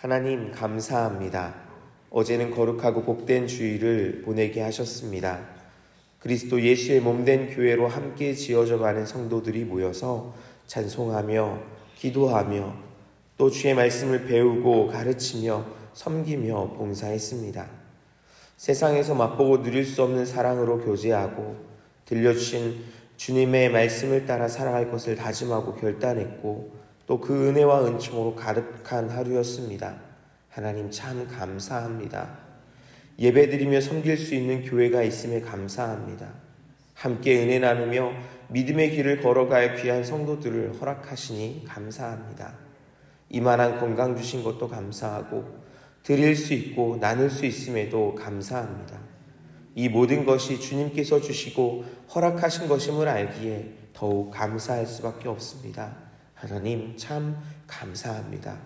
하나님 감사합니다. 어제는 거룩하고 복된 주일을 보내게 하셨습니다. 그리스도 예수의 몸된 교회로 함께 지어져가는 성도들이 모여서 찬송하며 기도하며 또 주의 말씀을 배우고 가르치며 섬기며 봉사했습니다. 세상에서 맛보고 누릴 수 없는 사랑으로 교제하고 들려주신 주님의 말씀을 따라 살아갈 것을 다짐하고 결단했고 또 그 은혜와 은총으로 가득한 하루였습니다. 하나님 참 감사합니다. 예배드리며 섬길 수 있는 교회가 있음에 감사합니다. 함께 은혜 나누며 믿음의 길을 걸어갈 귀한 성도들을 허락하시니 감사합니다. 이만한 건강 주신 것도 감사하고 드릴 수 있고 나눌 수 있음에도 감사합니다. 이 모든 것이 주님께서 주시고 허락하신 것임을 알기에 더욱 감사할 수밖에 없습니다. 하나님 참 감사합니다.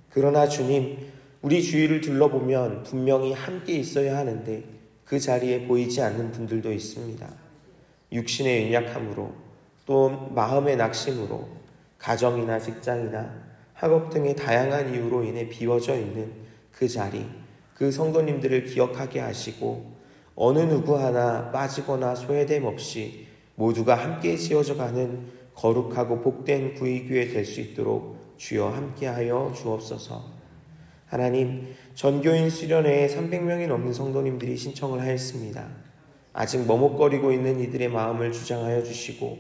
그러나 주님, 우리 주위를 둘러보면 분명히 함께 있어야 하는데 그 자리에 보이지 않는 분들도 있습니다. 육신의 연약함으로 또 마음의 낙심으로 가정이나 직장이나 학업 등의 다양한 이유로 인해 비워져 있는 그 자리, 그 성도님들을 기억하게 하시고 어느 누구 하나 빠지거나 소외됨 없이 모두가 함께 지어져가는 거룩하고 복된 구의교회 될 수 있도록 주여 함께하여 주옵소서. 하나님, 전교인 수련회에 300명이 넘는 성도님들이 신청을 하였습니다. 아직 머뭇거리고 있는 이들의 마음을 주장하여 주시고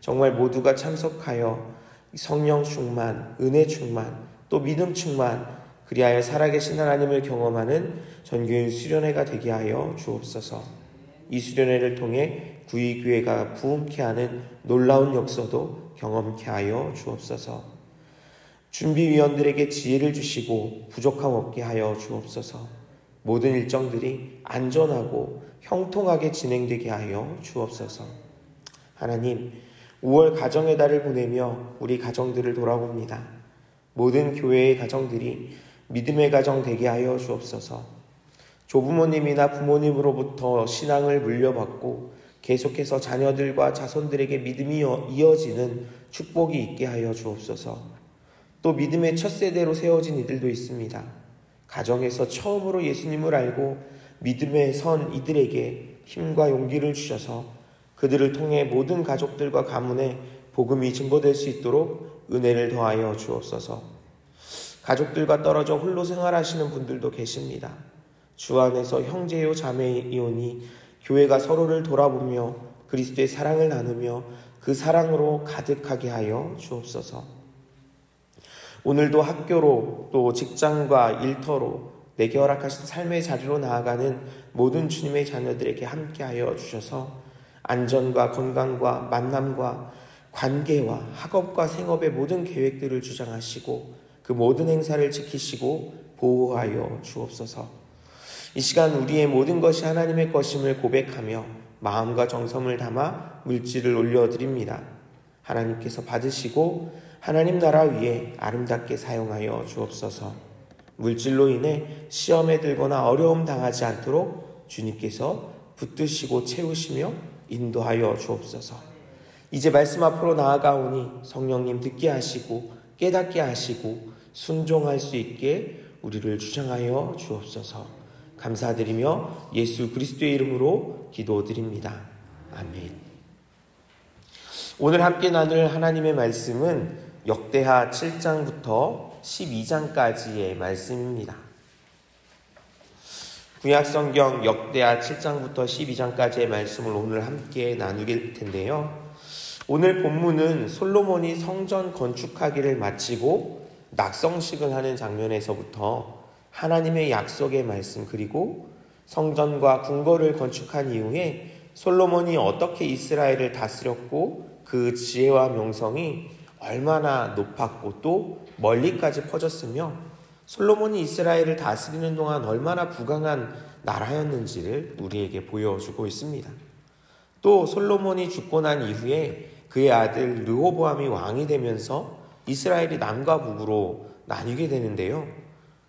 정말 모두가 참석하여 성령 충만, 은혜 충만, 또 믿음 충만, 그리하여 살아계신 하나님을 경험하는 전교인 수련회가 되게 하여 주옵소서. 이 수련회를 통해 구의교회가 부흥케 하는 놀라운 역사도 경험케 하여 주옵소서. 준비위원들에게 지혜를 주시고 부족함 없게 하여 주옵소서. 모든 일정들이 안전하고 형통하게 진행되게 하여 주옵소서. 하나님, 5월 가정의 달을 보내며 우리 가정들을 돌아봅니다. 모든 교회의 가정들이 믿음의 가정 되게 하여 주옵소서. 조부모님이나 부모님으로부터 신앙을 물려받고 계속해서 자녀들과 자손들에게 믿음이 이어지는 축복이 있게 하여 주옵소서. 또 믿음의 첫 세대로 세워진 이들도 있습니다. 가정에서 처음으로 예수님을 알고 믿음에 선 이들에게 힘과 용기를 주셔서 그들을 통해 모든 가족들과 가문에 복음이 증거될 수 있도록 은혜를 더하여 주옵소서. 가족들과 떨어져 홀로 생활하시는 분들도 계십니다. 주 안에서 형제요 자매이오니 교회가 서로를 돌아보며 그리스도의 사랑을 나누며 그 사랑으로 가득하게 하여 주옵소서. 오늘도 학교로 또 직장과 일터로 내게 허락하신 삶의 자리로 나아가는 모든 주님의 자녀들에게 함께하여 주셔서 안전과 건강과 만남과 관계와 학업과 생업의 모든 계획들을 주장하시고 그 모든 행사를 지키시고 보호하여 주옵소서. 이 시간 우리의 모든 것이 하나님의 것임을 고백하며 마음과 정성을 담아 물질을 올려드립니다. 하나님께서 받으시고 하나님 나라 위에 아름답게 사용하여 주옵소서. 물질로 인해 시험에 들거나 어려움 당하지 않도록 주님께서 붙드시고 채우시며 인도하여 주옵소서. 이제 말씀 앞으로 나아가오니 성령님 듣게 하시고 깨닫게 하시고 순종할 수 있게 우리를 주장하여 주옵소서. 감사드리며 예수 그리스도의 이름으로 기도드립니다. 아멘. 오늘 함께 나눌 하나님의 말씀은 역대하 7장부터 12장까지의 말씀입니다. 구약성경 역대하 7장부터 12장까지의 말씀을 오늘 함께 나누길 텐데요. 오늘 본문은 솔로몬이 성전 건축하기를 마치고 낙성식을 하는 장면에서부터 하나님의 약속의 말씀 그리고 성전과 궁궐을 건축한 이후에 솔로몬이 어떻게 이스라엘을 다스렸고 그 지혜와 명성이 얼마나 높았고 또 멀리까지 퍼졌으며 솔로몬이 이스라엘을 다스리는 동안 얼마나 부강한 나라였는지를 우리에게 보여주고 있습니다. 또 솔로몬이 죽고 난 이후에 그의 아들 르호보암이 왕이 되면서 이스라엘이 남과 북으로 나뉘게 되는데요.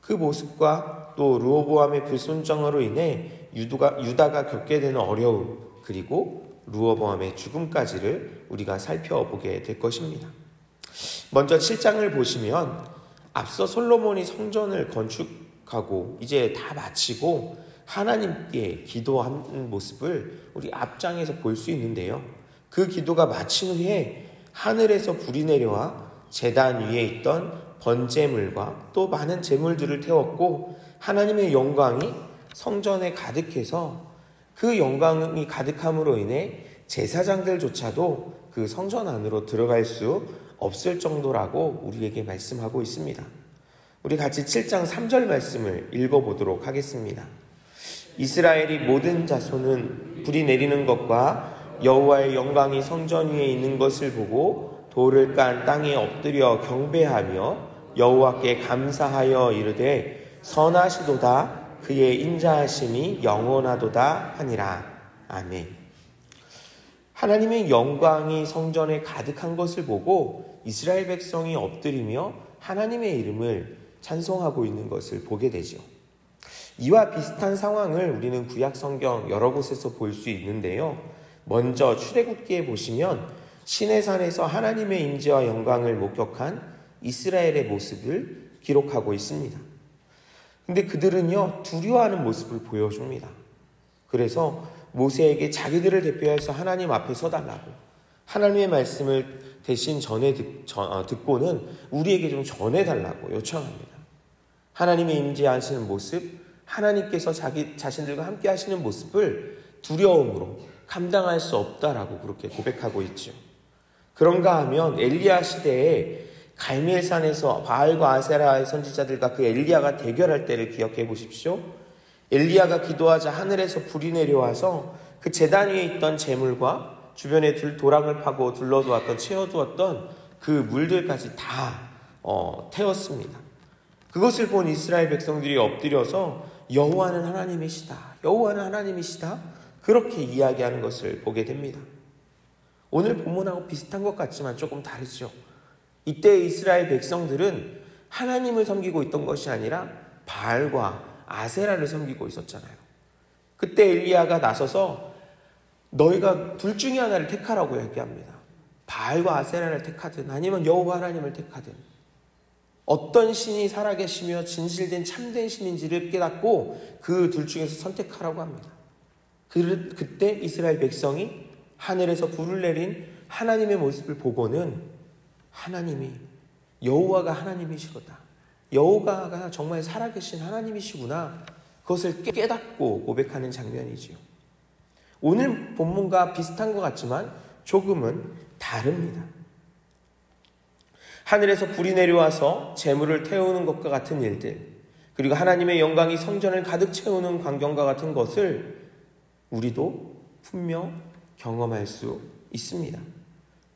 그 모습과 또 르호보암의 불순종으로 인해 유다가 겪게 되는 어려움 그리고 르호보암의 죽음까지를 우리가 살펴보게 될 것입니다. 먼저 7장을 보시면 앞서 솔로몬이 성전을 건축하고 이제 다 마치고 하나님께 기도한 모습을 우리 앞장에서 볼 수 있는데요. 그 기도가 마친 후에 하늘에서 불이 내려와 제단 위에 있던 번제물과 또 많은 제물들을 태웠고 하나님의 영광이 성전에 가득해서 그 영광이 가득함으로 인해 제사장들조차도 그 성전 안으로 들어갈 수 없을 정도라고 우리에게 말씀하고 있습니다. 우리 같이 7장 3절 말씀을 읽어보도록 하겠습니다. 이스라엘이 모든 자손은 불이 내리는 것과 여호와의 영광이 성전 위에 있는 것을 보고 돌을 깐 땅에 엎드려 경배하며 여호와께 감사하여 이르되 선하시도다 그의 인자하심이 영원하도다 하니라. 아멘. 하나님의 영광이 성전에 가득한 것을 보고 이스라엘 백성이 엎드리며 하나님의 이름을 찬송하고 있는 것을 보게 되죠. 이와 비슷한 상황을 우리는 구약 성경 여러 곳에서 볼 수 있는데요. 먼저 출애굽기에 보시면 시내산에서 하나님의 임재와 영광을 목격한 이스라엘의 모습을 기록하고 있습니다. 근데 그들은요, 두려워하는 모습을 보여줍니다. 그래서 모세에게 자기들을 대표해서 하나님 앞에 서달라고, 하나님의 말씀을 대신 듣고는 우리에게 좀 전해달라고 요청합니다. 하나님의 임재하시는 모습, 하나님께서 자기 자신들과 함께 하시는 모습을 두려움으로 감당할 수 없다라고 그렇게 고백하고 있죠. 그런가 하면 엘리야 시대에 갈멜산에서 바알과 아세라의 선지자들과 그 엘리야가 대결할 때를 기억해 보십시오. 엘리야가 기도하자 하늘에서 불이 내려와서 그 제단 위에 있던 재물과 주변에 도랑을 파고 둘러두었던 채워두었던 그 물들까지 다 태웠습니다. 그것을 본 이스라엘 백성들이 엎드려서 여호와는 하나님이시다, 여호와는 하나님이시다, 그렇게 이야기하는 것을 보게 됩니다. 오늘 본문하고 비슷한 것 같지만 조금 다르죠. 이때 이스라엘 백성들은 하나님을 섬기고 있던 것이 아니라 바알과 아세라를 섬기고 있었잖아요. 그때 엘리야가 나서서 너희가 둘 중에 하나를 택하라고 얘기합니다. 바알과 아세라를 택하든 아니면 여호와 하나님을 택하든, 어떤 신이 살아계시며 진실된 참된 신인지를 깨닫고 그 둘 중에서 선택하라고 합니다. 그때 이스라엘 백성이 하늘에서 불을 내린 하나님의 모습을 보고는 하나님이, 여호와가 하나님이시구나, 여호와가 정말 살아계신 하나님이시구나, 그것을 깨닫고 고백하는 장면이지요. 오늘 본문과 비슷한 것 같지만 조금은 다릅니다. 하늘에서 불이 내려와서 재물을 태우는 것과 같은 일들, 그리고 하나님의 영광이 성전을 가득 채우는 광경과 같은 것을 우리도 분명 경험할 수 있습니다.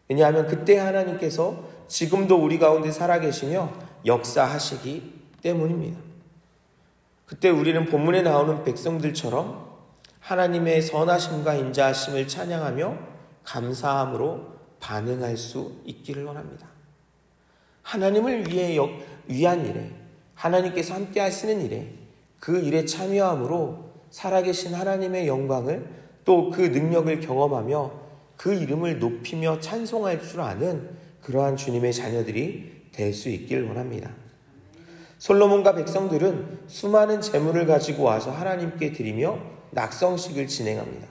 왜냐하면 그때 하나님께서 지금도 우리 가운데 살아계시며 역사하시기 때문입니다. 그때 우리는 본문에 나오는 백성들처럼 하나님의 선하심과 인자하심을 찬양하며 감사함으로 반응할 수 있기를 원합니다. 하나님을 위한 일에, 하나님께서 함께 하시는 일에, 그 일에 참여함으로 살아계신 하나님의 영광을, 또 그 능력을 경험하며 그 이름을 높이며 찬송할 줄 아는 그러한 주님의 자녀들이 될 수 있길 원합니다. 솔로몬과 백성들은 수많은 재물을 가지고 와서 하나님께 드리며 낙성식을 진행합니다.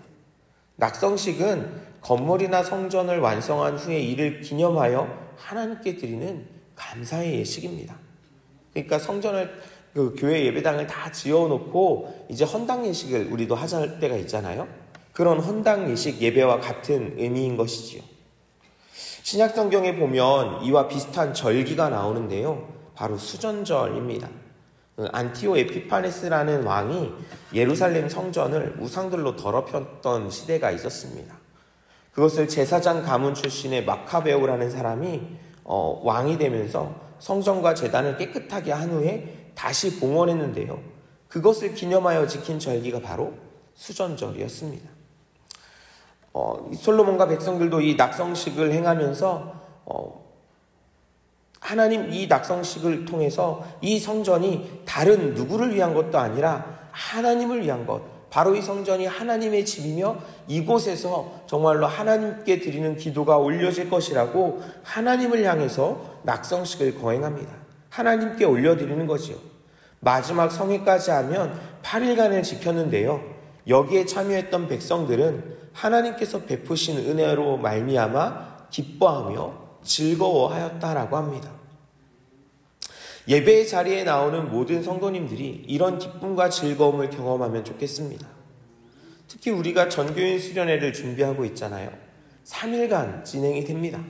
낙성식은 건물이나 성전을 완성한 후에 이를 기념하여 하나님께 드리는 감사의 예식입니다. 그러니까 교회 예배당을 다 지어놓고 이제 헌당 예식을 우리도 하자 때가 있잖아요. 그런 헌당 예식 예배와 같은 의미인 것이지요. 신약 성경에 보면 이와 비슷한 절기가 나오는데요. 바로 수전절입니다. 안티오 에피파네스라는 왕이 예루살렘 성전을 우상들로 더럽혔던 시대가 있었습니다. 그것을 제사장 가문 출신의 마카베오라는 사람이 왕이 되면서 성전과 제단을 깨끗하게 한 후에 다시 봉헌했는데요. 그것을 기념하여 지킨 절기가 바로 수전절이었습니다. 솔로몬과 백성들도 이 낙성식을 행하면서 하나님, 이 낙성식을 통해서 이 성전이 다른 누구를 위한 것도 아니라 하나님을 위한 것, 바로 이 성전이 하나님의 집이며 이곳에서 정말로 하나님께 드리는 기도가 올려질 것이라고 하나님을 향해서 낙성식을 거행합니다. 하나님께 올려드리는 거지요. 마지막 성회까지 하면 8일간을 지켰는데요. 여기에 참여했던 백성들은 하나님께서 베푸신 은혜로 말미암아 기뻐하며 즐거워하였다라고 합니다. 예배의 자리에 나오는 모든 성도님들이 이런 기쁨과 즐거움을 경험하면 좋겠습니다. 특히 우리가 전교인 수련회를 준비하고 있잖아요. 3일간 진행이 됩니다.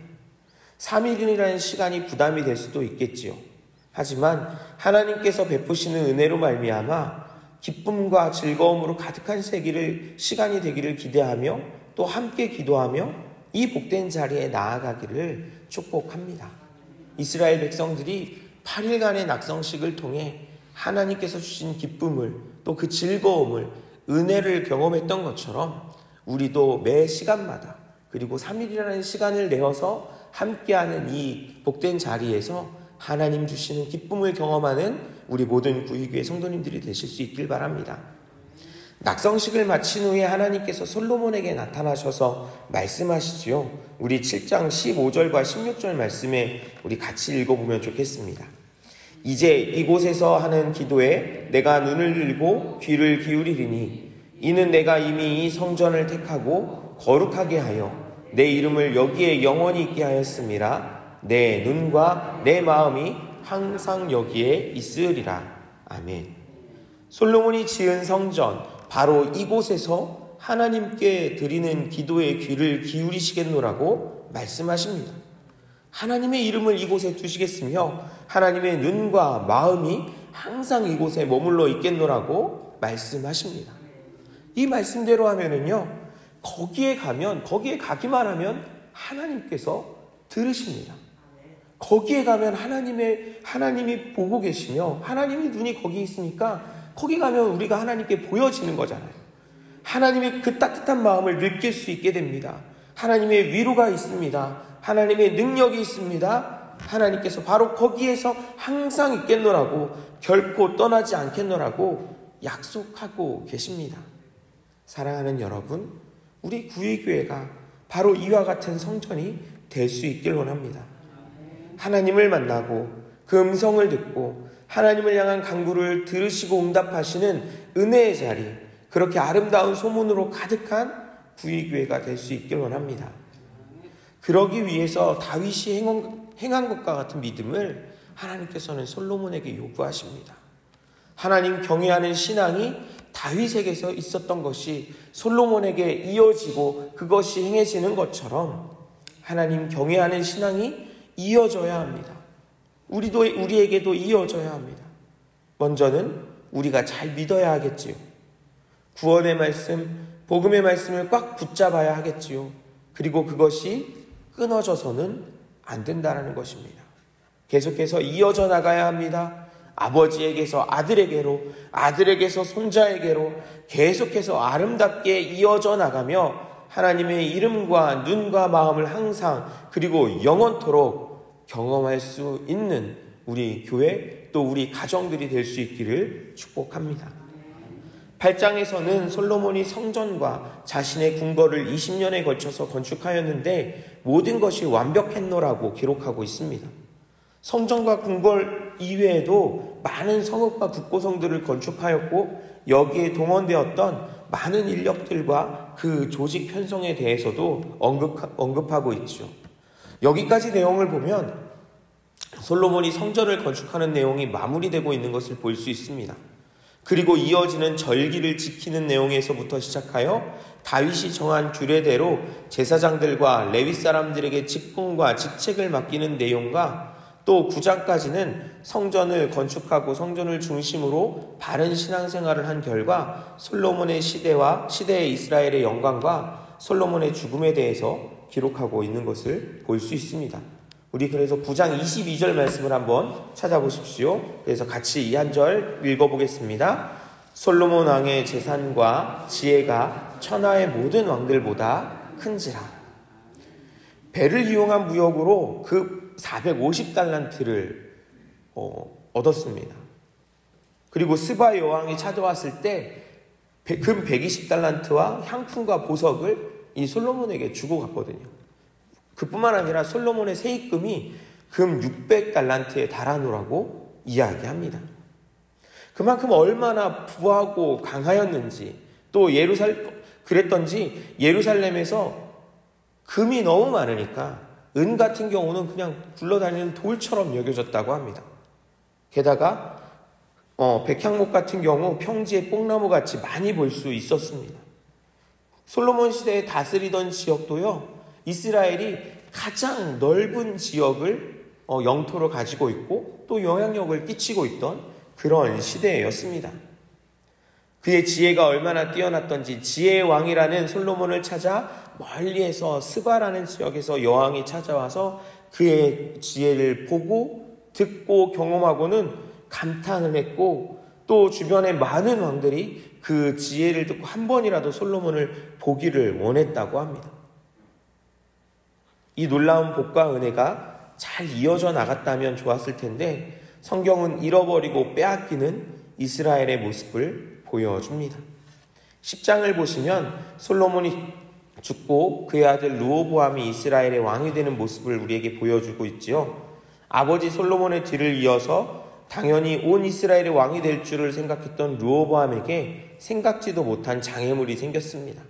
3일이라는 시간이 부담이 될 수도 있겠지요. 하지만 하나님께서 베푸시는 은혜로 말미암아 기쁨과 즐거움으로 가득한 시간이 되기를 기대하며 또 함께 기도하며 이 복된 자리에 나아가기를 축복합니다. 이스라엘 백성들이 8일간의 낙성식을 통해 하나님께서 주신 기쁨을 또 그 즐거움을 은혜를 경험했던 것처럼 우리도 매 시간마다 그리고 3일이라는 시간을 내어서 함께하는 이 복된 자리에서 하나님 주시는 기쁨을 경험하는 우리 모든 구의교회 성도님들이 되실 수 있길 바랍니다. 낙성식을 마친 후에 하나님께서 솔로몬에게 나타나셔서 말씀하시지요. 우리 7장 15절과 16절 말씀에 우리 같이 읽어보면 좋겠습니다. 이제 이곳에서 하는 기도에 내가 눈을 들고 귀를 기울이리니 이는 내가 이미 이 성전을 택하고 거룩하게 하여 내 이름을 여기에 영원히 있게 하였음이라. 내 눈과 내 마음이 항상 여기에 있으리라. 아멘. 솔로몬이 지은 성전, 바로 이곳에서 하나님께 드리는 기도의 귀를 기울이시겠노라고 말씀하십니다. 하나님의 이름을 이곳에 두시겠으며 하나님의 눈과 마음이 항상 이곳에 머물러 있겠노라고 말씀하십니다. 이 말씀대로 하면은요, 거기에 가기만 하면 하나님께서 들으십니다. 거기에 가면 하나님이 보고 계시며 하나님의 눈이 거기 있으니까 거기 가면 우리가 하나님께 보여지는 거잖아요. 하나님의 그 따뜻한 마음을 느낄 수 있게 됩니다. 하나님의 위로가 있습니다. 하나님의 능력이 있습니다. 하나님께서 바로 거기에서 항상 있겠노라고, 결코 떠나지 않겠노라고 약속하고 계십니다. 사랑하는 여러분, 우리 구의교회가 바로 이와 같은 성전이 될 수 있길 원합니다. 하나님을 만나고 그 음성을 듣고 하나님을 향한 간구를 들으시고 응답하시는 은혜의 자리, 그렇게 아름다운 소문으로 가득한 구의교회가 될 수 있길 원합니다. 그러기 위해서 다윗이 행한 것과 같은 믿음을 하나님께서는 솔로몬에게 요구하십니다. 하나님 경외하는 신앙이 다윗에게서 있었던 것이 솔로몬에게 이어지고 그것이 행해지는 것처럼 하나님 경외하는 신앙이 이어져야 합니다. 우리에게도 이어져야 합니다. 먼저는 우리가 잘 믿어야 하겠지요. 구원의 말씀, 복음의 말씀을 꽉 붙잡아야 하겠지요. 그리고 그것이 끊어져서는 안 된다는 것입니다. 계속해서 이어져 나가야 합니다. 아버지에게서 아들에게로, 아들에게서 손자에게로 계속해서 아름답게 이어져 나가며 하나님의 이름과 눈과 마음을 항상 그리고 영원토록 경험할 수 있는 우리 교회 또 우리 가정들이 될 수 있기를 축복합니다. 8장에서는 솔로몬이 성전과 자신의 궁궐을 20년에 걸쳐서 건축하였는데 모든 것이 완벽했노라고 기록하고 있습니다. 성전과 궁궐 이외에도 많은 성읍과 국고성들을 건축하였고 여기에 동원되었던 많은 인력들과 그 조직 편성에 대해서도 언급하고 있죠. 여기까지 내용을 보면 솔로몬이 성전을 건축하는 내용이 마무리되고 있는 것을 볼 수 있습니다. 그리고 이어지는 절기를 지키는 내용에서부터 시작하여 다윗이 정한 규례대로 제사장들과 레위 사람들에게 직분과 직책을 맡기는 내용과 또 9장까지는 성전을 건축하고 성전을 중심으로 바른 신앙생활을 한 결과 솔로몬의 시대의 이스라엘의 영광과 솔로몬의 죽음에 대해서 기록하고 있는 것을 볼 수 있습니다. 우리 그래서 9장 22절 말씀을 한번 찾아보십시오. 그래서 같이 이 한 절 읽어보겠습니다. 솔로몬 왕의 재산과 지혜가 천하의 모든 왕들보다 큰지라. 배를 이용한 무역으로 그 450달란트를 얻었습니다. 그리고 스바 여왕이 찾아왔을 때 금 120달란트와 향품과 보석을 이 솔로몬에게 주고 갔거든요. 그뿐만 아니라 솔로몬의 세입금이 금 600달란트에 달하노라고 이야기합니다. 그만큼 얼마나 부하고 강하였는지, 또 그랬던지 예루살렘에서 금이 너무 많으니까 은 같은 경우는 그냥 굴러다니는 돌처럼 여겨졌다고 합니다. 게다가 백향목 같은 경우 평지에 뽕나무 같이 많이 볼 수 있었습니다. 솔로몬 시대에 다스리던 지역도요, 이스라엘이 가장 넓은 지역을 영토로 가지고 있고 또 영향력을 끼치고 있던 그런 시대였습니다. 그의 지혜가 얼마나 뛰어났던지 지혜의 왕이라는 솔로몬을 찾아 멀리에서 스바라는 지역에서 여왕이 찾아와서 그의 지혜를 보고 듣고 경험하고는 감탄을 했고, 또 주변의 많은 왕들이 그 지혜를 듣고 한 번이라도 솔로몬을 보기를 원했다고 합니다. 이 놀라운 복과 은혜가 잘 이어져 나갔다면 좋았을 텐데 성경은 잃어버리고 빼앗기는 이스라엘의 모습을 보여줍니다. 10장을 보시면 솔로몬이 죽고 그의 아들 르호보암이 이스라엘의 왕이 되는 모습을 우리에게 보여주고 있지요. 아버지 솔로몬의 뒤를 이어서 당연히 온 이스라엘의 왕이 될 줄을 생각했던 르호보암에게 생각지도 못한 장애물이 생겼습니다.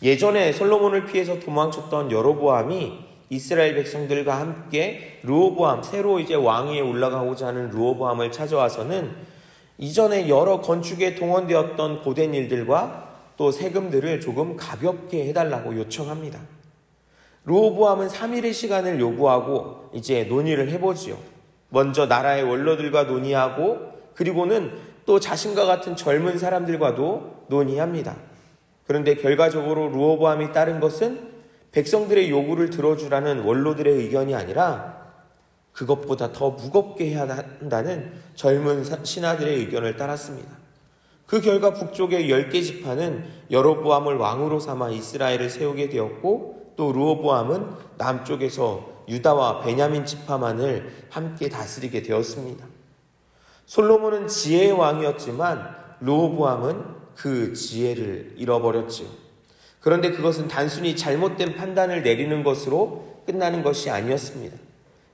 예전에 솔로몬을 피해서 도망쳤던 여로보암이 이스라엘 백성들과 함께 르호보암, 새로 이제 왕위에 올라가고자 하는 르호보암을 찾아와서는 이전에 여러 건축에 동원되었던 고된 일들과 또 세금들을 조금 가볍게 해달라고 요청합니다. 르호보암은 3일의 시간을 요구하고 이제 논의를 해보지요. 먼저 나라의 원로들과 논의하고 그리고는 또 자신과 같은 젊은 사람들과도 논의합니다. 그런데 결과적으로 르호보암이 따른 것은 백성들의 요구를 들어주라는 원로들의 의견이 아니라 그것보다 더 무겁게 해야 한다는 젊은 신하들의 의견을 따랐습니다. 그 결과 북쪽의 10개 지파는 여로보암을 왕으로 삼아 이스라엘을 세우게 되었고, 또 르호보암은 남쪽에서 유다와 베냐민 지파만을 함께 다스리게 되었습니다. 솔로몬은 지혜의 왕이었지만 르호보암은 그 지혜를 잃어버렸지요. 그런데 그것은 단순히 잘못된 판단을 내리는 것으로 끝나는 것이 아니었습니다.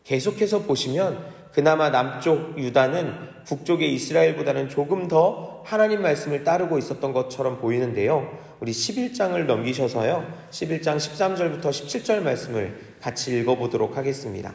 계속해서 보시면 그나마 남쪽 유다는 북쪽의 이스라엘보다는 조금 더 하나님 말씀을 따르고 있었던 것처럼 보이는데요. 우리 11장을 넘기셔서요, 11장 13절부터 17절 말씀을 같이 읽어보도록 하겠습니다.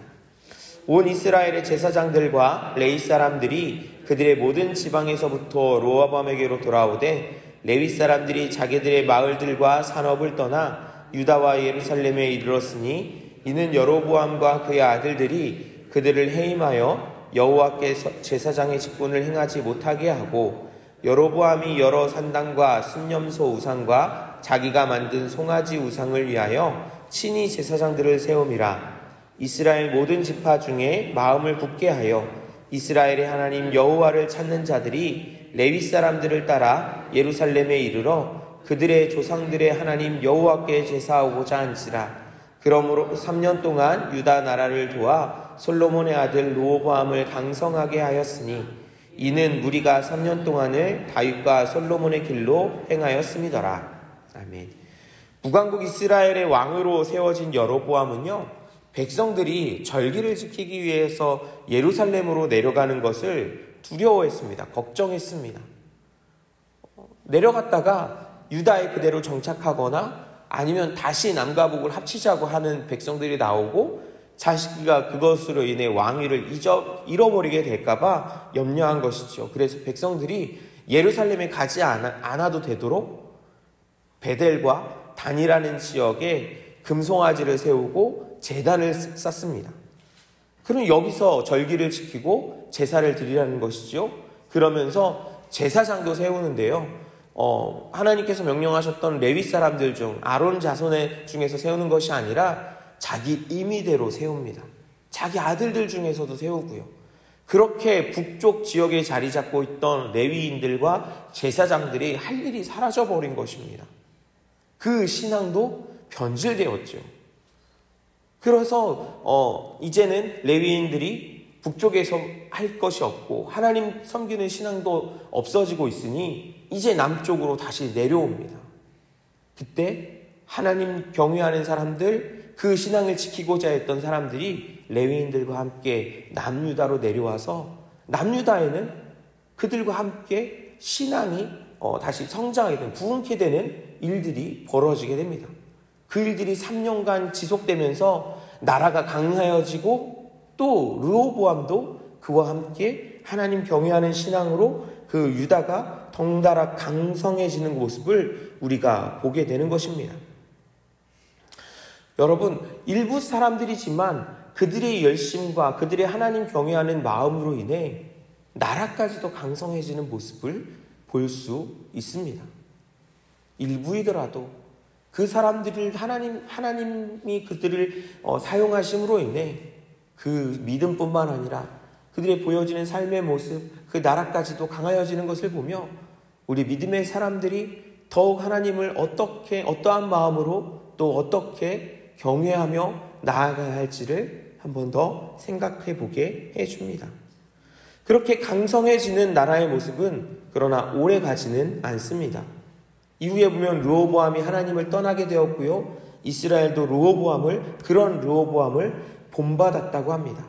온 이스라엘의 제사장들과 레위 사람들이 그들의 모든 지방에서부터 르호보암에게로 돌아오되, 레위 사람들이 자기들의 마을들과 산업을 떠나 유다와 예루살렘에 이르렀으니 이는 여로보암과 그의 아들들이 그들을 해임하여 여호와께 제사장의 직분을 행하지 못하게 하고, 여로보암이 여러 산당과 순념소 우상과 자기가 만든 송아지 우상을 위하여 친히 제사장들을 세움이라. 이스라엘 모든 지파 중에 마음을 굳게 하여 이스라엘의 하나님 여호와를 찾는 자들이 레위 사람들을 따라 예루살렘에 이르러 그들의 조상들의 하나님 여호와께 제사하고자 한지라. 그러므로 3년 동안 유다 나라를 도와 솔로몬의 아들 르호보암을 강성하게 하였으니 이는 무리가 3년 동안을 다윗과 솔로몬의 길로 행하였음이더라. 아멘. 북왕국 이스라엘의 왕으로 세워진 여로보암은요, 백성들이 절기를 지키기 위해서 예루살렘으로 내려가는 것을 두려워했습니다. 걱정했습니다. 내려갔다가 유다에 그대로 정착하거나 아니면 다시 남과 북을 합치자고 하는 백성들이 나오고 자기가 그것으로 인해 왕위를 잃어버리게 될까봐 염려한 것이죠. 그래서 백성들이 예루살렘에 가지 않아도 되도록 베델과 단이라는 지역에 금송아지를 세우고 제단을 쌓습니다. 그럼 여기서 절기를 지키고 제사를 드리라는 것이죠. 그러면서 제사장도 세우는데요, 하나님께서 명령하셨던 레위 사람들 중 아론 자손의 중에서 세우는 것이 아니라 자기 임의대로 세웁니다. 자기 아들들 중에서도 세우고요. 그렇게 북쪽 지역에 자리 잡고 있던 레위인들과 제사장들이 할 일이 사라져버린 것입니다. 그 신앙도 변질되었죠. 그래서 이제는 레위인들이 북쪽에서 할 것이 없고 하나님 섬기는 신앙도 없어지고 있으니 이제 남쪽으로 다시 내려옵니다. 그때 하나님 경외하는 사람들, 그 신앙을 지키고자 했던 사람들이 레위인들과 함께 남유다로 내려와서 남유다에는 그들과 함께 신앙이 다시 성장하게 되는, 부흥케 되는 일들이 벌어지게 됩니다. 그 일들이 3년간 지속되면서 나라가 강하여지고 또 르호보암도 그와 함께 하나님 경외하는 신앙으로 그 유다가 덩달아 강성해지는 모습을 우리가 보게 되는 것입니다. 여러분, 일부 사람들이지만 그들의 열심과 그들의 하나님 경외하는 마음으로 인해 나라까지도 강성해지는 모습을 볼 수 있습니다. 일부이더라도 그 사람들을 하나님이 그들을 사용하심으로 인해 그 믿음뿐만 아니라 그들의 보여지는 삶의 모습, 그 나라까지도 강하여지는 것을 보며 우리 믿음의 사람들이 더욱 하나님을 어떠한 마음으로 또 어떻게 경외하며 나아가야 할지를 한 번 더 생각해 보게 해줍니다. 그렇게 강성해지는 나라의 모습은 그러나 오래 가지는 않습니다. 이후에 보면 르호보암이 하나님을 떠나게 되었고요. 이스라엘도 그런 르호보암을 본받았다고 합니다.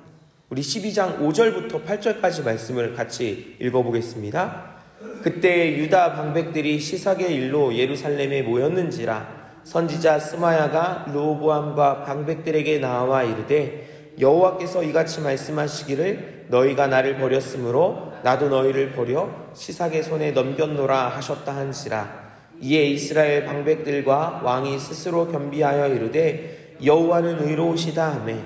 우리 12장 5절부터 8절까지 말씀을 같이 읽어보겠습니다. 그때 유다 방백들이 시삭의 일로 예루살렘에 모였는지라 선지자 스마야가 르호보암과 방백들에게 나와 이르되 여호와께서 이같이 말씀하시기를 너희가 나를 버렸으므로 나도 너희를 버려 시삭의 손에 넘겼노라 하셨다 한지라. 이에 이스라엘 방백들과 왕이 스스로 겸비하여 이르되 여호와는 의로우시다 하매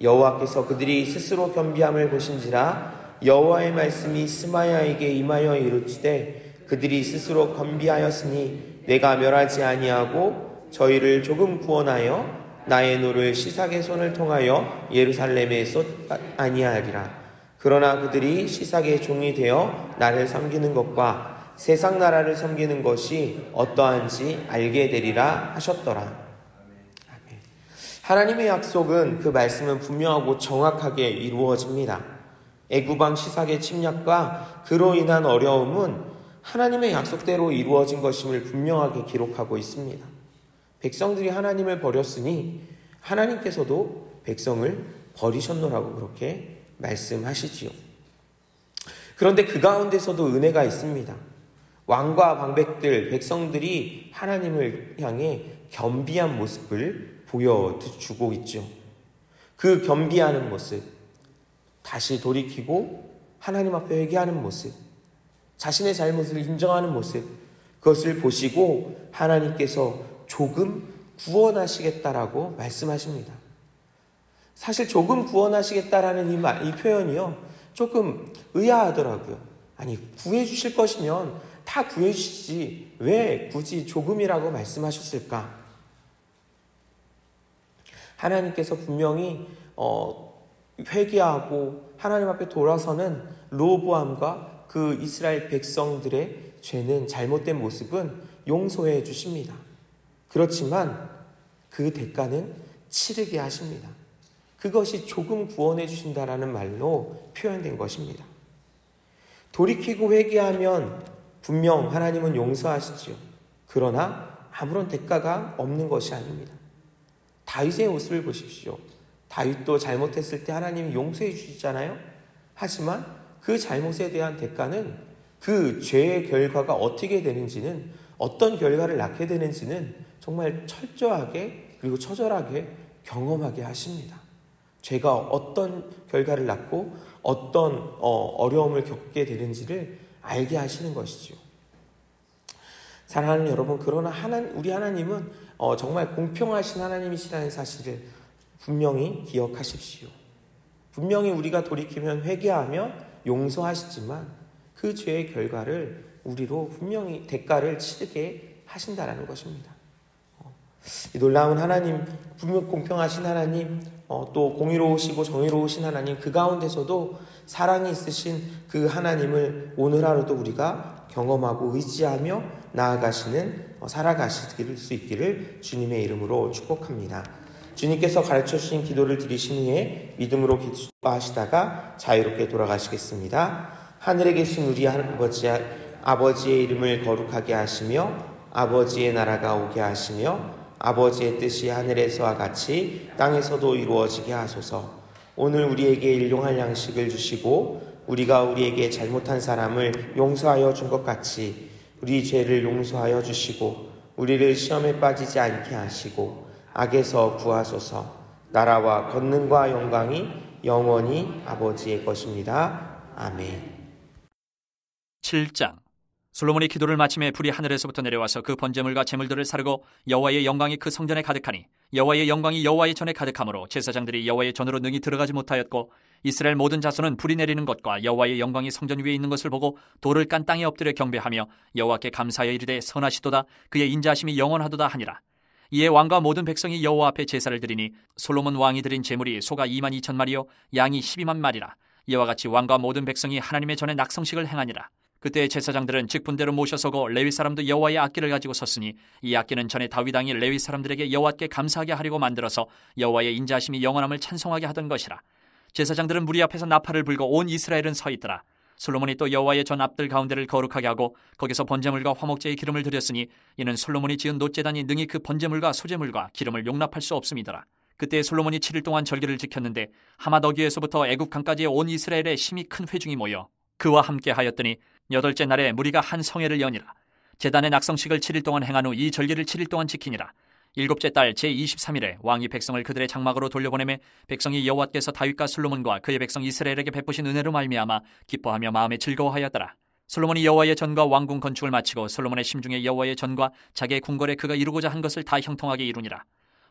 여호와께서 그들이 스스로 겸비함을 보신지라. 여호와의 말씀이 스마야에게 임하여 이르시되 그들이 스스로 겸비하였으니 내가 멸하지 아니하고 저희를 조금 구원하여 나의 노를 시삭의 손을 통하여 예루살렘에 쏟 아니하리라. 그러나 그들이 시삭의 종이 되어 나를 섬기는 것과 세상 나라를 섬기는 것이 어떠한지 알게 되리라 하셨더라. 아멘. 하나님의 약속은, 그 말씀은 분명하고 정확하게 이루어집니다. 애굽왕 시삭의 침략과 그로 인한 어려움은 하나님의 약속대로 이루어진 것임을 분명하게 기록하고 있습니다. 백성들이 하나님을 버렸으니 하나님께서도 백성을 버리셨노라고 그렇게 말씀하시지요. 그런데 그 가운데서도 은혜가 있습니다. 왕과 방백들, 백성들이 하나님을 향해 겸비한 모습을 보여주고 있죠. 그 겸비하는 모습, 다시 돌이키고 하나님 앞에 회개하는 모습, 자신의 잘못을 인정하는 모습, 그것을 보시고 하나님께서 조금 구원하시겠다라고 말씀하십니다. 사실 조금 구원하시겠다라는 이 표현이요, 조금 의아하더라고요. 아니, 구해주실 것이면 다 구해주시지 왜 굳이 조금이라고 말씀하셨을까? 하나님께서 분명히 회개하고 하나님 앞에 돌아서는 르호보암과 그 이스라엘 백성들의 죄는, 잘못된 모습은 용서해 주십니다. 그렇지만 그 대가는 치르게 하십니다. 그것이 조금 구원해 주신다라는 말로 표현된 것입니다. 돌이키고 회개하면 분명 하나님은 용서하시지요. 그러나 아무런 대가가 없는 것이 아닙니다. 다윗의 모습을 보십시오. 다윗도 잘못했을 때 하나님이 용서해 주시잖아요. 하지만 그 잘못에 대한 대가는, 그 죄의 결과가 어떻게 되는지는, 어떤 결과를 낳게 되는지는 정말 철저하게 그리고 처절하게 경험하게 하십니다. 죄가 어떤 결과를 낳고 어떤 어려움을 겪게 되는지를 알게 하시는 것이죠. 사랑하는 여러분, 그러나 우리 하나님은 정말 공평하신 하나님이시라는 사실을 분명히 기억하십시오. 분명히 우리가 돌이키면, 회개하면 용서하시지만 그 죄의 결과를 우리로 분명히 대가를 치르게 하신다라는 것입니다. 이 놀라운 하나님, 분명 공평하신 하나님, 또 공의로우시고 정의로우신 하나님, 그 가운데서도 사랑이 있으신 그 하나님을 오늘 하루도 우리가 경험하고 의지하며 나아가시는, 살아가실 수 있기를 주님의 이름으로 축복합니다. 주님께서 가르쳐 주신 기도를 드리신 후에 믿음으로 기도하시다가 자유롭게 돌아가시겠습니다. 하늘에 계신 우리 아버지의 이름을 거룩하게 하시며 아버지의 나라가 오게 하시며 아버지의 뜻이 하늘에서와 같이 땅에서도 이루어지게 하소서. 오늘 우리에게 일용할 양식을 주시고 우리가 우리에게 잘못한 사람을 용서하여 준 것 같이 우리 죄를 용서하여 주시고 우리를 시험에 빠지지 않게 하시고 악에서 구하소서. 나라와 권능과 영광이 영원히 아버지의 것입니다. 아멘. 7장. 솔로몬이 기도를 마침에 불이 하늘에서부터 내려와서 그 번제물과 제물들을 사르고 여호와의 영광이 그 성전에 가득하니 여호와의 영광이 여호와의 전에 가득하므로 제사장들이 여호와의 전으로 능히 들어가지 못하였고 이스라엘 모든 자손은 불이 내리는 것과 여호와의 영광이 성전 위에 있는 것을 보고 돌을 깐 땅에 엎드려 경배하며 여호와께 감사하여 이르되 선하시도다 그의 인자하심이 영원하도다 하니라. 이에 왕과 모든 백성이 여호와 앞에 제사를 드리니 솔로몬 왕이 드린 제물이 소가 22,000마리요 양이 12만 마리라. 이와 같이 왕과 모든 백성이 하나님의 전에 낙성식을 행하니라. 그때 제사장들은 직분대로 모셔서고 레위 사람도 여호와의 악기를 가지고 섰으니 이 악기는 전에 다윗 왕이 레위 사람들에게 여호와께 감사하게 하려고 만들어서 여호와의 인자하심이 영원함을 찬송하게 하던 것이라. 제사장들은 무리 앞에서 나팔을 불고 온 이스라엘은 서 있더라. 솔로몬이 또 여호와의 전 앞들 가운데를 거룩하게 하고 거기서 번제물과 화목제의 기름을 드렸으니 이는 솔로몬이 지은 놋제단이 능히 그 번제물과 소제물과 기름을 용납할 수 없음이더라. 그때 솔로몬이 7일 동안 절기를 지켰는데 하맛 어귀에서부터 애굽 강까지의 온 이스라엘에 심히 큰 회중이 모여 그와 함께 하였더니 8째 날에 무리가 한 성회를 여니라. 제단의 낙성식을 7일 동안 행한 후 이 절기를 7일 동안 지키니라. 7째 달 제23일에 왕이 백성을 그들의 장막으로 돌려보내매 백성이 여호와께서 다윗과 솔로몬과 그의 백성 이스라엘에게 베푸신 은혜로 말미암아 기뻐하며 마음에 즐거워하였더라. 솔로몬이 여호와의 전과 왕궁 건축을 마치고 솔로몬의 심중에 여호와의 전과 자기의 궁궐에 그가 이루고자 한 것을 다 형통하게 이루니라.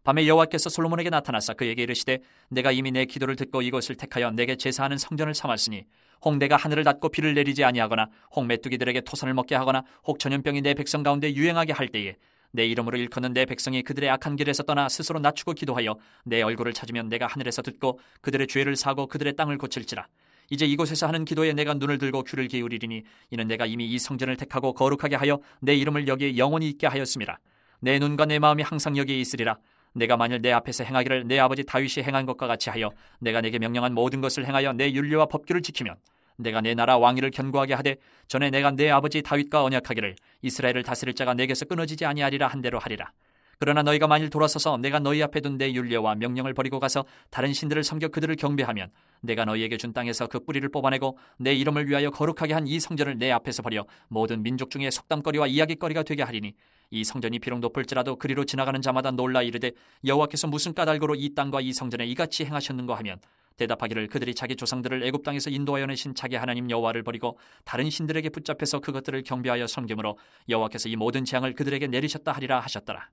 밤에 여호와께서 솔로몬에게 나타나사 그에게 이르시되 내가 이미 내 기도를 듣고 이곳을 택하여 내게 제사하는 성전을 삼았으니 혹 내가 하늘을 닫고 비를 내리지 아니하거나 혹 메뚜기들에게 토산을 먹게 하거나 혹 전염병이 내 백성 가운데 유행하게 할 때에 내 이름으로 일컫는 내 백성이 그들의 악한 길에서 떠나 스스로 낮추고 기도하여 내 얼굴을 찾으면 내가 하늘에서 듣고 그들의 죄를 사고 그들의 땅을 고칠지라. 이제 이곳에서 하는 기도에 내가 눈을 들고 귀를 기울이리니 이는 내가 이미 이 성전을 택하고 거룩하게 하여 내 이름을 여기에 영원히 있게 하였음이라. 내 눈과 내 마음이 항상 여기에 있으리라. 내가 만일 내 앞에서 행하기를 내 아버지 다윗이 행한 것과 같이 하여 내가 내게 명령한 모든 것을 행하여 내 율례와 법규를 지키면 내가 내 나라 왕위를 견고하게 하되 전에 내가 내 아버지 다윗과 언약하기를 이스라엘을 다스릴 자가 내게서 끊어지지 아니하리라 한 대로 하리라. 그러나 너희가 만일 돌아서서 내가 너희 앞에 둔 내 율례와 명령을 버리고 가서 다른 신들을 섬겨 그들을 경배하면 내가 너희에게 준 땅에서 그 뿌리를 뽑아내고 내 이름을 위하여 거룩하게 한 이 성전을 내 앞에서 버려 모든 민족 중에 속담거리와 이야기거리가 되게 하리니 이 성전이 비록 높을지라도 그리로 지나가는 자마다 놀라 이르되 여호와께서 무슨 까닭으로 이 땅과 이 성전에 이같이 행하셨는가 하면 대답하기를 그들이 자기 조상들을 애굽 땅에서 인도하여 내신 자기 하나님 여호와를 버리고 다른 신들에게 붙잡혀서 그것들을 경배하여 섬김으로 여호와께서 이 모든 재앙을 그들에게 내리셨다 하리라 하셨더라.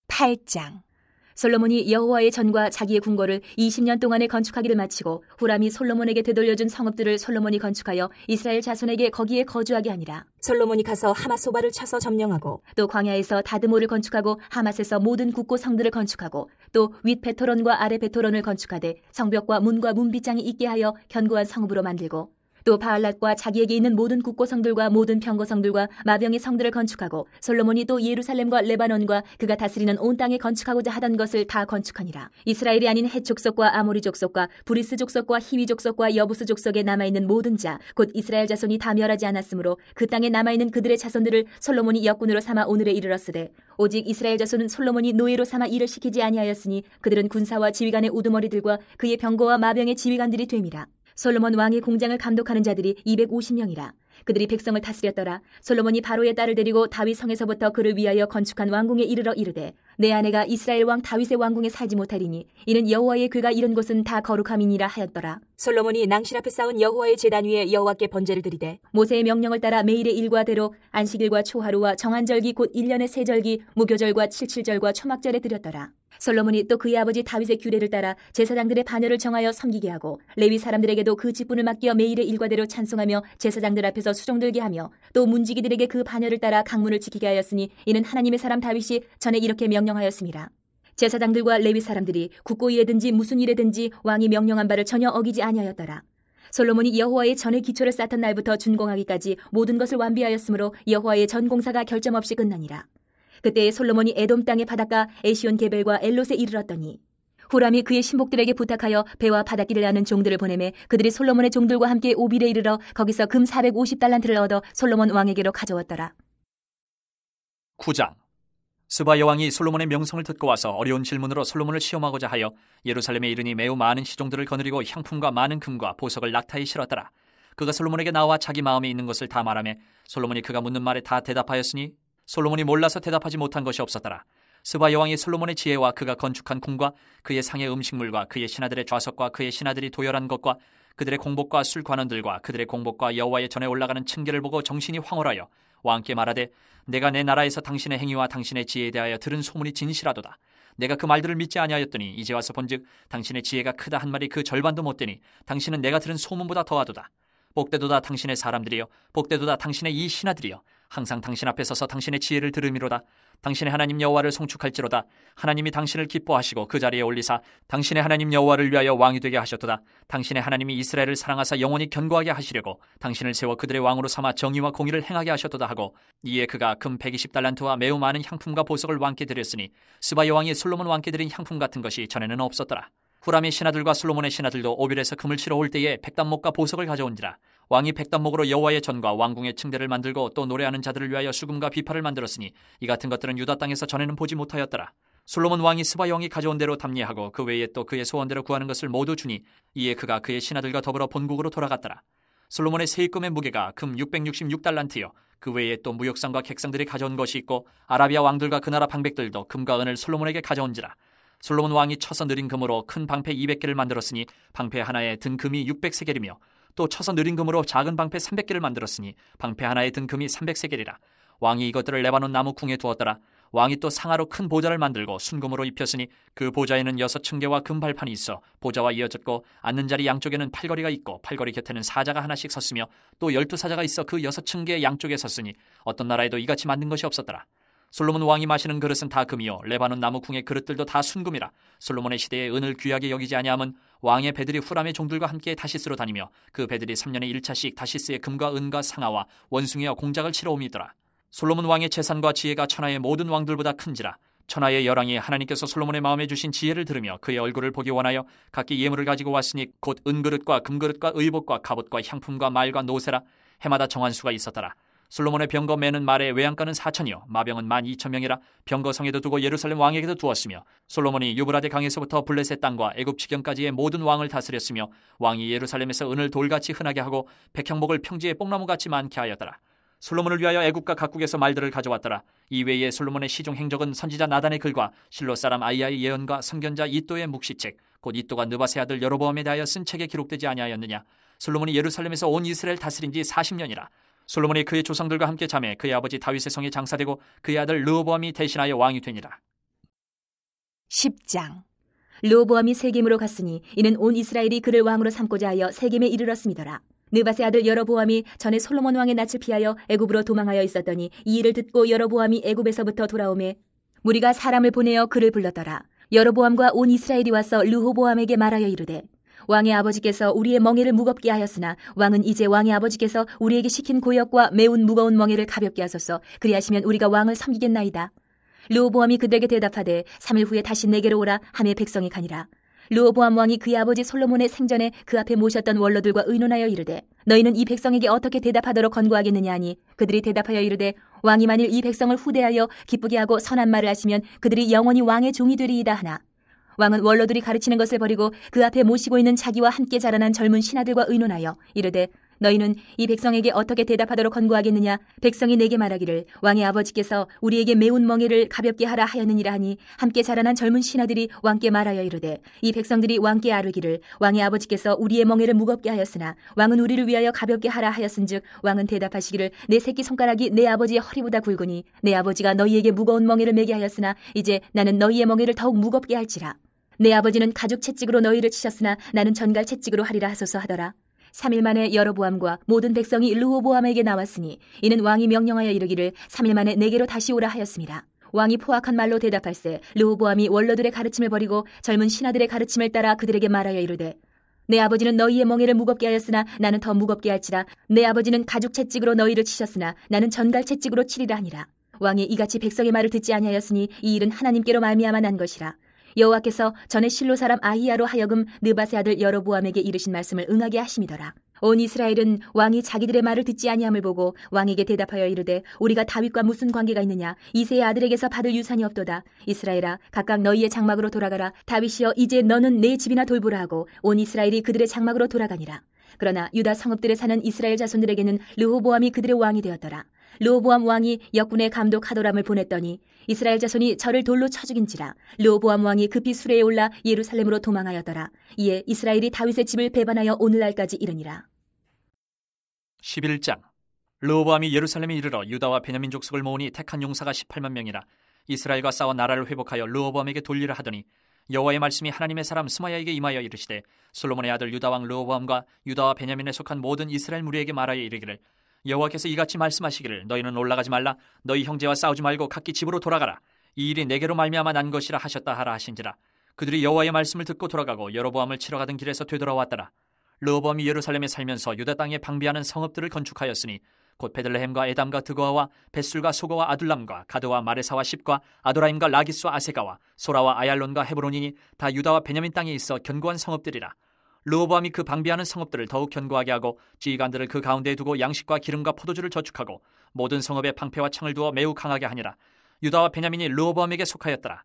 8장. 솔로몬이 여호와의 전과 자기의 궁궐을 20년 동안에 건축하기를 마치고 후람이 솔로몬에게 되돌려준 성읍들을 솔로몬이 건축하여 이스라엘 자손에게 거기에 거주하게 하니라. 솔로몬이 가서 하맛 소바를 쳐서 점령하고 또 광야에서 다드모를 건축하고 하맛에서 모든 국고 성들을 건축하고 또 윗 베토론과 아래 베토론을 건축하되 성벽과 문과 문빗장이 있게 하여 견고한 성읍으로 만들고 또 바알랏과 자기에게 있는 모든 국고성들과 모든 평거성들과 마병의 성들을 건축하고 솔로몬이 또 예루살렘과 레바논과 그가 다스리는 온 땅에 건축하고자 하던 것을 다 건축하니라. 이스라엘이 아닌 헷 족속과 아모리 족속과 브리스 족속과 히위 족속과 여부스 족속에 남아있는 모든 자 곧 이스라엘 자손이 다 멸하지 않았으므로 그 땅에 남아있는 그들의 자손들을 솔로몬이 역군으로 삼아 오늘에 이르렀으되 오직 이스라엘 자손은 솔로몬이 노예로 삼아 일을 시키지 아니하였으니 그들은 군사와 지휘관의 우두머리들과 그의 병거와 마병의 지휘관들이 됨이라. 솔로몬 왕의 공장을 감독하는 자들이 250명이라. 그들이 백성을 다스렸더라. 솔로몬이 바로의 딸을 데리고 다윗 성에서부터 그를 위하여 건축한 왕궁에 이르러 이르되 내 아내가 이스라엘 왕 다윗의 왕궁에 살지 못하리니 이는 여호와의 궤가 이른 곳은 다 거룩함이니라 하였더라. 솔로몬이 낭실 앞에 쌓은 여호와의 제단 위에 여호와께 번제를 드리되 모세의 명령을 따라 매일의 일과대로 안식일과 초하루와 정한절기 곧 1년의 세절기 무교절과 칠칠절과 초막절에 드렸더라. 솔로몬이 또 그의 아버지 다윗의 규례를 따라 제사장들의 반열을 정하여 섬기게 하고 레위 사람들에게도 그 직분을 맡겨 매일의 일과대로 찬송하며 제사장들 앞에서 수종들게 하며 또 문지기들에게 그 반열을 따라 강문을 지키게 하였으니 이는 하나님의 사람 다윗이 전에 이렇게 명령하였습니다. 제사장들과 레위 사람들이 국고일에든지 무슨 일에든지 왕이 명령한 바를 전혀 어기지 아니하였더라. 솔로몬이 여호와의 전의 기초를 쌓던 날부터 준공하기까지 모든 것을 완비하였으므로 여호와의 전 공사가 결점 없이 끝나니라. 그때 솔로몬이 에돔 땅의 바닷가 에시온 게벨과 엘롯에 이르렀더니 후람이 그의 신복들에게 부탁하여 배와 바닷길을 아는 종들을 보내매 그들이 솔로몬의 종들과 함께 오빌에 이르러 거기서 금 450달란트를 얻어 솔로몬 왕에게로 가져왔더라. 9장. 스바 여왕이 솔로몬의 명성을 듣고 와서 어려운 질문으로 솔로몬을 시험하고자 하여 예루살렘에 이르니 매우 많은 시종들을 거느리고 향품과 많은 금과 보석을 낙타에 실었더라. 그가 솔로몬에게 나와 자기 마음에 있는 것을 다 말하며 솔로몬이 그가 묻는 말에 다 대답하였으니 솔로몬이 몰라서 대답하지 못한 것이 없었더라. 스바 여왕이 솔로몬의 지혜와 그가 건축한 궁과 그의 상의 음식물과 그의 신하들의 좌석과 그의 신하들이 도열한 것과 그들의 공복과 술 관원들과 그들의 공복과 여호와의 전에 올라가는 층계를 보고 정신이 황홀하여 왕께 말하되 내가 내 나라에서 당신의 행위와 당신의 지혜에 대하여 들은 소문이 진실하도다. 내가 그 말들을 믿지 아니하였더니 이제 와서 본즉 당신의 지혜가 크다 한 말이 그 절반도 못 되니 당신은 내가 들은 소문보다 더하도다. 복되도다 당신의 사람들이여, 복되도다 당신의 이 신하들이여, 항상 당신 앞에 서서 당신의 지혜를 들음이로다. 당신의 하나님 여호와를 송축할지로다. 하나님이 당신을 기뻐하시고 그 자리에 올리사 당신의 하나님 여호와를 위하여 왕이 되게 하셨도다. 당신의 하나님이 이스라엘을 사랑하사 영원히 견고하게 하시려고 당신을 세워 그들의 왕으로 삼아 정의와 공의를 행하게 하셨도다 하고, 이에 그가 금 120달란트와 매우 많은 향품과 보석을 왕께 드렸으니 스바 여왕이 솔로몬 왕께 드린 향품 같은 것이 전에는 없었더라. 후람의 신하들과 솔로몬의 신하들도 오빌에서 금을 치러 올 때에 백단목과 보석을 가져온지라. 왕이 백단목으로 여호와의 전과 왕궁의 층대를 만들고 또 노래하는 자들을 위하여 수금과 비파를 만들었으니 이 같은 것들은 유다 땅에서 전에는 보지 못하였더라. 솔로몬 왕이 스바 여왕이 가져온 대로 답례하고 그 외에 또 그의 소원대로 구하는 것을 모두 주니 이에 그가 그의 신하들과 더불어 본국으로 돌아갔더라. 솔로몬의 세입금의 무게가 금 666달란트요 그 외에 또 무역상과 객상들이 가져온 것이 있고 아라비아 왕들과 그 나라 방백들도 금과 은을 솔로몬에게 가져온지라. 솔로몬 왕이 쳐서 느린 금으로 큰 방패 200개를 만들었으니 방패 하나에 든 금이 600세겔이며 또 쳐서 느린 금으로 작은 방패 300개를 만들었으니 방패 하나에 든 금이 300세겔이라. 왕이 이것들을 레바논 나무 궁에 두었더라. 왕이 또 상하로 큰 보좌를 만들고 순금으로 입혔으니 그 보좌에는 6층계와 금 발판이 있어 보좌와 이어졌고 앉는 자리 양쪽에는 팔걸이가 있고 팔걸이 곁에는 사자가 하나씩 섰으며 또 12사자가 있어 그 6층계 양쪽에 섰으니 어떤 나라에도 이같이 만든 것이 없었더라. 솔로몬 왕이 마시는 그릇은 다 금이요 레바논 나무 궁의 그릇들도 다 순금이라. 솔로몬의 시대에 은을 귀하게 여기지 아니함은 왕의 배들이 후람의 종들과 함께 다시스로 다니며 그 배들이 3년에 1차씩 다시스의 금과 은과 상아와 원숭이와 공작을 치러 옵니더라. 솔로몬 왕의 재산과 지혜가 천하의 모든 왕들보다 큰지라. 천하의 열왕이 하나님께서 솔로몬의 마음에 주신 지혜를 들으며 그의 얼굴을 보기 원하여 각기 예물을 가지고 왔으니 곧 은그릇과 금그릇과 의복과 갑옷과 향품과 말과 노새라. 해마다 정한 수가 있었더라. 솔로몬의 병거 매는 말의 외양간은 4천이요 마병은 12,000명이라. 병거 성에도 두고 예루살렘 왕에게도 두었으며 솔로몬이 유브라데 강에서부터 블레셋 땅과 애굽 지경까지의 모든 왕을 다스렸으며 왕이 예루살렘에서 은을 돌같이 흔하게 하고 백향목을 평지에 뽕나무같이 많게 하였더라. 솔로몬을 위하여 애굽과 각국에서 말들을 가져왔더라. 이외에 솔로몬의 시종 행적은 선지자 나단의 글과 실로 사람 아이야의 예언과 선견자 이또의 묵시책 곧 이또가 느바세 아들 여로보암에 대하여 쓴 책에 기록되지 아니하였느냐. 솔로몬이 예루살렘에서 온 이스라엘 다스린 지 40년이라. 솔로몬이 그의 조상들과 함께 자매 그의 아버지 다윗의 성에 장사되고 그의 아들 르호보암이 대신하여 왕이 되니라. 10장. 르호보암이 세겜으로 갔으니 이는 온 이스라엘이 그를 왕으로 삼고자 하여 세겜에 이르렀음이더라. 느바세 아들 여로보암이 전에 솔로몬 왕의 낯을 피하여 애굽으로 도망하여 있었더니 이 일을 듣고 여로보암이 애굽에서부터 돌아오매 무리가 사람을 보내어 그를 불렀더라. 여로보암과 온 이스라엘이 와서 르호보암에게 말하여 이르되 왕의 아버지께서 우리의 멍에를 무겁게 하였으나 왕은 이제 왕의 아버지께서 우리에게 시킨 고역과 매운 무거운 멍에를 가볍게 하소서. 그리하시면 우리가 왕을 섬기겠나이다. 르호보암이 그들에게 대답하되 3일 후에 다시 내게로 오라 하매 백성이 가니라. 르호보암 왕이 그의 아버지 솔로몬의 생전에 그 앞에 모셨던 원로들과 의논하여 이르되 너희는 이 백성에게 어떻게 대답하도록 권고하겠느냐 하니 그들이 대답하여 이르되 왕이 만일 이 백성을 후대하여 기쁘게 하고 선한 말을 하시면 그들이 영원히 왕의 종이 되리이다 하나. 왕은 원로들이 가르치는 것을 버리고 그 앞에 모시고 있는 자기와 함께 자라난 젊은 신하들과 의논하여 이르되 너희는 이 백성에게 어떻게 대답하도록 권고하겠느냐. 백성이 내게 말하기를 왕의 아버지께서 우리에게 매운 멍에를 가볍게 하라 하였느니라 하니 함께 자라난 젊은 신하들이 왕께 말하여 이르되 이 백성들이 왕께 아뢰기를 왕의 아버지께서 우리의 멍에를 무겁게 하였으나 왕은 우리를 위하여 가볍게 하라 하였은즉 왕은 대답하시기를 내 새끼 손가락이 내 아버지의 허리보다 굵으니 내 아버지가 너희에게 무거운 멍에를 매게 하였으나 이제 나는 너희의 멍에를 더욱 무겁게 할지라. 내 아버지는 가죽 채찍으로 너희를 치셨으나 나는 전갈 채찍으로 하리라 하소서 하더라. 3일 만에 여로보암과 모든 백성이 르호보암에게 나왔으니 이는 왕이 명령하여 이르기를 3일 만에 내게로 다시 오라 하였습니다. 왕이 포악한 말로 대답할세 르호보암이 원로들의 가르침을 버리고 젊은 신하들의 가르침을 따라 그들에게 말하여 이르되 내 아버지는 너희의 멍에를 무겁게 하였으나 나는 더 무겁게 할지라. 내 아버지는 가죽 채찍으로 너희를 치셨으나 나는 전갈 채찍으로 치리라 하니라. 왕이 이같이 백성의 말을 듣지 아니하였으니 이 일은 하나님께로 말미암아 난 것이라. 여호와께서 전에 실로 사람 아히야로 하여금 느바세 아들 여로보암에게 이르신 말씀을 응하게 하심이더라. 온 이스라엘은 왕이 자기들의 말을 듣지 아니함을 보고 왕에게 대답하여 이르되 우리가 다윗과 무슨 관계가 있느냐? 이새의 아들에게서 받을 유산이 없도다. 이스라엘아, 각각 너희의 장막으로 돌아가라. 다윗이여, 이제 너는 내 집이나 돌보라 하고 온 이스라엘이 그들의 장막으로 돌아가니라. 그러나 유다 성읍들에 사는 이스라엘 자손들에게는 르호보암이 그들의 왕이 되었더라. 르호보암 왕이 역군의 감독 하도람을 보냈더니 이스라엘 자손이 저를 돌로 쳐 죽인지라. 르호보암 왕이 급히 수레에 올라 예루살렘으로 도망하였더라. 이에 이스라엘이 다윗의 집을 배반하여 오늘날까지 이르니라. 11장. 르호보암이 예루살렘에 이르러 유다와 베냐민 족속을 모으니 택한 용사가 18만 명이라. 이스라엘과 싸워 나라를 회복하여 르호보암에게 돌리라 하더니 여호와의 말씀이 하나님의 사람 스마야에게 임하여 이르시되 솔로몬의 아들 유다 왕 르호보암과 유다와 베냐민에 속한 모든 이스라엘 무리에게 말하여 이르기를 여호와께서 이같이 말씀하시기를 너희는 올라가지 말라. 너희 형제와 싸우지 말고 각기 집으로 돌아가라. 이 일이 내게로 말미암아 난 것이라 하셨다 하라 하신지라. 그들이 여호와의 말씀을 듣고 돌아가고 여로보암을 치러 가던 길에서 되돌아왔더라. 르호보암이 예루살렘에 살면서 유다 땅에 방비하는 성읍들을 건축하였으니 곧 베들레헴과 에담과 드고아와 벳술과 소고와 아둘람과 가드와 마레사와 십과 아도라임과 라기스와 아세가와 소라와 아얄론과 헤브론이니 다 유다와 베냐민 땅에 있어 견고한 성읍들이라. 르호보암이 그 방비하는 성읍들을 더욱 견고하게 하고 지휘관들을 그 가운데에 두고 양식과 기름과 포도주를 저축하고 모든 성읍에 방패와 창을 두어 매우 강하게 하니라. 유다와 베냐민이 르호보암에게 속하였더라.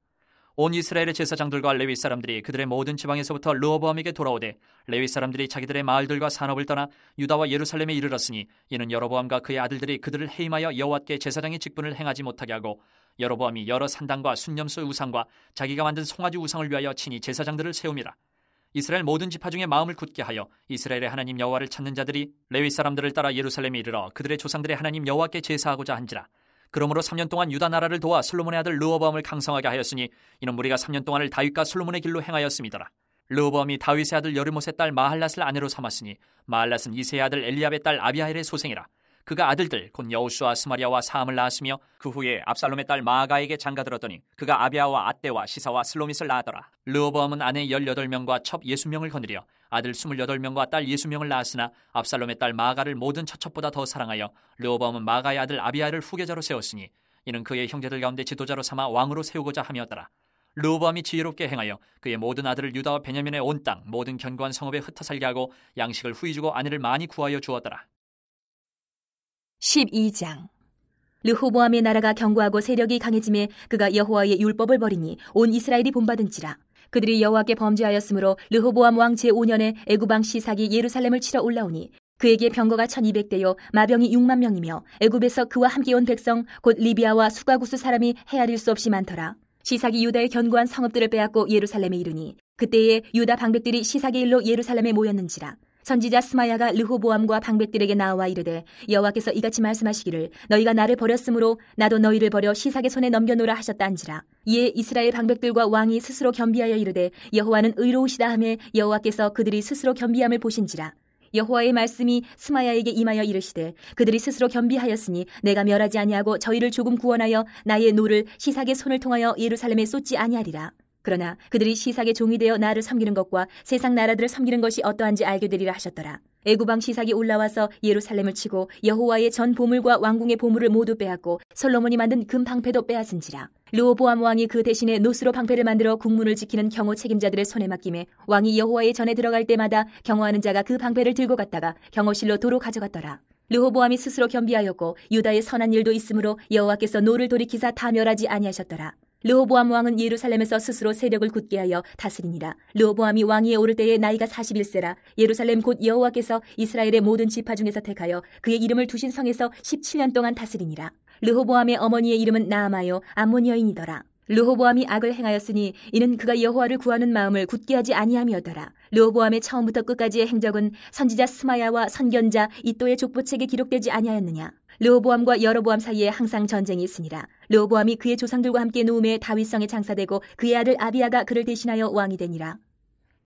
온 이스라엘의 제사장들과 레위 사람들이 그들의 모든 지방에서부터 르호보암에게 돌아오되 레위 사람들이 자기들의 마을들과 산업을 떠나 유다와 예루살렘에 이르렀으니 이는 여로보암과 그의 아들들이 그들을 해임하여 여호와께 제사장의 직분을 행하지 못하게 하고 여로보암이 여러 산당과 순념소 우상과 자기가 만든 송아지 우상을 위하여 친히 제사장들을 세움이라. 이스라엘 모든 지파 중에 마음을 굳게 하여 이스라엘의 하나님 여호와를 찾는 자들이 레위 사람들을 따라 예루살렘에 이르러 그들의 조상들의 하나님 여호와께 제사하고자 한지라. 그러므로 3년 동안 유다 나라를 도와 솔로몬의 아들 르호보암을 강성하게 하였으니 이는 무리가 3년 동안을 다윗과 솔로몬의 길로 행하였음이더라. 르호보암이 다윗의 아들 여르못의 딸 마할랏을 아내로 삼았으니 마할랏은 이새의 아들 엘리압의 딸 아비하일의 소생이라. 그가 아들들 곧 여우수와 스마리아와 사함을 낳았으며 그 후에 압살롬의 딸 마아가에게 장가들었더니 그가 아비아와 앗대와 시사와 슬로밋을 낳았더라. 르호보암은 아내 18명과 첩 60명을 거느려 아들 28명과 딸 60명을 낳았으나 압살롬의 딸 마아가를 모든 처첩보다 더 사랑하여 르호보암은 마아가의 아들 아비아를 후계자로 세웠으니 이는 그의 형제들 가운데 지도자로 삼아 왕으로 세우고자 함이었더라. 르호보암이 지혜롭게 행하여 그의 모든 아들을 유다와 베냐민의 온 땅 모든 견고한 성읍에 흩어 살게 하고 양식을 후히 주고 아내를 많이 구하여 주었더라. 12장. 르호보암의 나라가 견고하고 세력이 강해짐에 그가 여호와의 율법을 버리니 온 이스라엘이 본받은지라. 그들이 여호와께 범죄하였으므로 르호보암 왕 제5년에 애굽 왕 시삭이 예루살렘을 치러 올라오니 그에게 병거가 1200대요 마병이 6만 명이며 애굽에서 그와 함께 온 백성 곧 리비아와 수가구스 사람이 헤아릴 수 없이 많더라. 시삭이 유다의 견고한 성읍들을 빼앗고 예루살렘에 이르니 그때에 유다 방백들이 시삭의 일로 예루살렘에 모였는지라. 선지자 스마야가 르호보암과 방백들에게 나와 이르되 여호와께서 이같이 말씀하시기를 너희가 나를 버렸으므로 나도 너희를 버려 시삭의 손에 넘겨놓으라 하셨다는지라. 이에 이스라엘 방백들과 왕이 스스로 겸비하여 이르되 여호와는 의로우시다 하며 여호와께서 그들이 스스로 겸비함을 보신지라. 여호와의 말씀이 스마야에게 임하여 이르시되 그들이 스스로 겸비하였으니 내가 멸하지 아니하고 저희를 조금 구원하여 나의 노를 시삭의 손을 통하여 예루살렘에 쏟지 아니하리라. 그러나 그들이 시삭의 종이 되어 나를 섬기는 것과 세상 나라들을 섬기는 것이 어떠한지 알게 되리라 하셨더라. 애굽 왕 시삭이 올라와서 예루살렘을 치고 여호와의 전 보물과 왕궁의 보물을 모두 빼앗고 솔로몬이 만든 금 방패도 빼앗은지라. 르호보암 왕이 그 대신에 노스로 방패를 만들어 국문을 지키는 경호 책임자들의 손에 맡김에 왕이 여호와의 전에 들어갈 때마다 경호하는 자가 그 방패를 들고 갔다가 경호실로 도로 가져갔더라. 르호보암이 스스로 겸비하였고 유다의 선한 일도 있으므로 여호와께서 노를 돌이키사 다 멸하지 아니하셨더라. 르호보암 왕은 예루살렘에서 스스로 세력을 굳게 하여 다스리니라. 르호보암이 왕위에 오를 때에 나이가 41세라. 예루살렘 곧 여호와께서 이스라엘의 모든 지파 중에서 택하여 그의 이름을 두신 성에서 17년 동안 다스리니라. 르호보암의 어머니의 이름은 나아마요 암몬 여인이더라. 르호보암이 악을 행하였으니 이는 그가 여호와를 구하는 마음을 굳게 하지 아니함이었더라. 르호보암의 처음부터 끝까지의 행적은 선지자 스마야와 선견자 이또의 족보책에 기록되지 아니하였느냐. 르호보암과 여로보암 사이에 항상 전쟁이 있으니라. 르호보암이 그의 조상들과 함께 누움에 다윗성에 장사되고 그의 아들 아비야가 그를 대신하여 왕이 되니라.